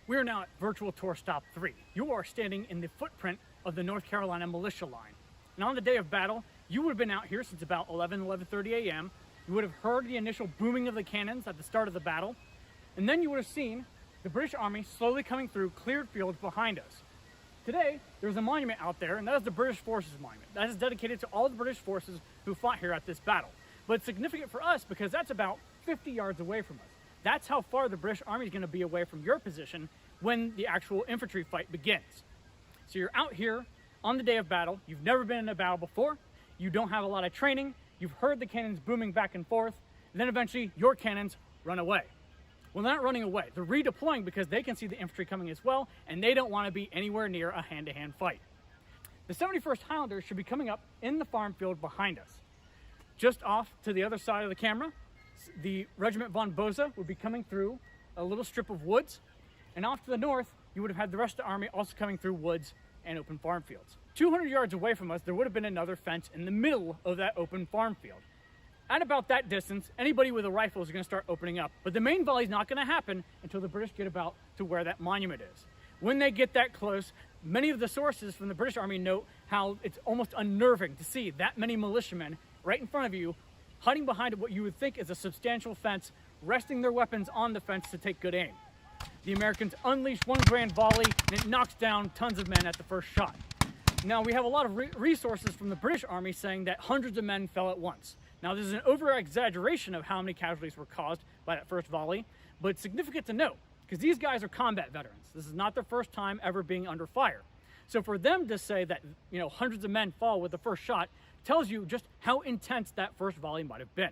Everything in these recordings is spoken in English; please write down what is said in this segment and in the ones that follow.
We are now at Virtual Tour Stop 3. You are standing in the footprint of the North Carolina militia line. And on the day of battle, you would have been out here since about 11:30 a.m. You would have heard the initial booming of the cannons at the start of the battle. And then you would have seen the British Army slowly coming through cleared fields behind us. Today, there's a monument out there, and that is the British Forces Monument. That is dedicated to all the British forces who fought here at this battle. But it's significant for us because that's about 50 yards away from us. That's how far the British Army is going to be away from your position when the actual infantry fight begins. So you're out here on the day of battle. You've never been in a battle before. You don't have a lot of training. You've heard the cannons booming back and forth. And then eventually your cannons run away. Well, they're not running away. They're redeploying because they can see the infantry coming as well, and they don't want to be anywhere near a hand-to-hand fight. The 71st Highlanders should be coming up in the farm field behind us. Just off to the other side of the camera, the Regiment von Bose would be coming through a little strip of woods, and off to the north, you would have had the rest of the army also coming through woods and open farm fields. 200 yards away from us, there would have been another fence in the middle of that open farm field. At about that distance, anybody with a rifle is going to start opening up, but the main volley is not going to happen until the British get about to where that monument is. When they get that close, many of the sources from the British Army note how it's almost unnerving to see that many militiamen right in front of you, hiding behind what you would think is a substantial fence, resting their weapons on the fence to take good aim. The Americans unleash one grand volley, and it knocks down tons of men at the first shot. Now, we have a lot of resources from the British Army saying that hundreds of men fell at once. Now, this is an over-exaggeration of how many casualties were caused by that first volley, but it's significant to note, because these guys are combat veterans. This is not their first time ever being under fire. So for them to say that, hundreds of men fall with the first shot tells you just how intense that first volley might have been.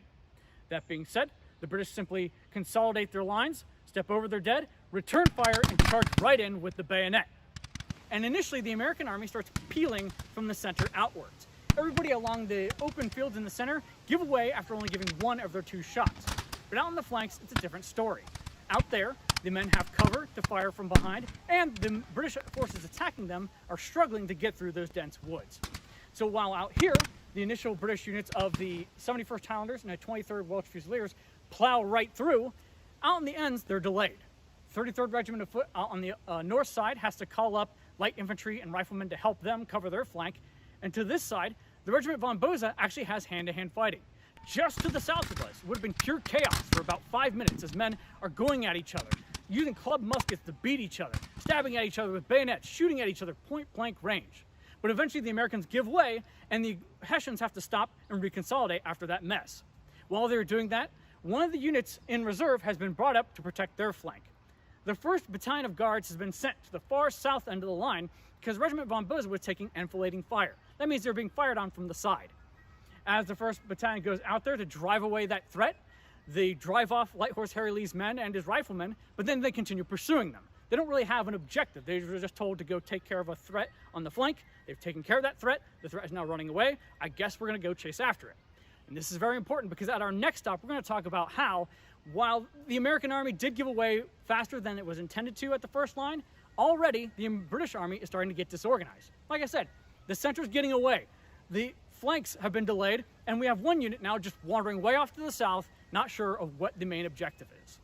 That being said, the British simply consolidate their lines, step over their dead, return fire, and charge right in with the bayonet. And initially, the American army starts peeling from the center outwards. Everybody along the open fields in the center give away after only giving one of their two shots. But out on the flanks, it's a different story. Out there, the men have cover to fire from behind, and the British forces attacking them are struggling to get through those dense woods. So while out here, the initial British units of the 71st Highlanders and the 23rd Welsh Fusiliers plow right through, out on the ends, they're delayed. 33rd Regiment of Foot out on the north side has to call up light infantry and riflemen to help them cover their flank. And to this side, the Regiment von Bose actually has hand-to-hand fighting. Just to the south of us, it would have been pure chaos for about 5 minutes as men are going at each other, using club muskets to beat each other, stabbing at each other with bayonets, shooting at each other point-blank range. But eventually the Americans give way, and the Hessians have to stop and reconsolidate after that mess. While they're doing that, one of the units in reserve has been brought up to protect their flank. The 1st Battalion of Guards has been sent to the far south end of the line because Regiment von Bose was taking enfilading fire. That means they're being fired on from the side. As the 1st Battalion goes out there to drive away that threat, they drive off Light Horse Harry Lee's men and his riflemen, but then they continue pursuing them. They don't really have an objective. They were just told to go take care of a threat on the flank. They've taken care of that threat. The threat is now running away. I guess we're going to go chase after it. And this is very important because at our next stop, we're going to talk about how, while the American army did give away faster than it was intended to at the first line, already the British army is starting to get disorganized. Like I said, the center's getting away. The flanks have been delayed, and we have one unit now just wandering way off to the south, not sure of what the main objective is.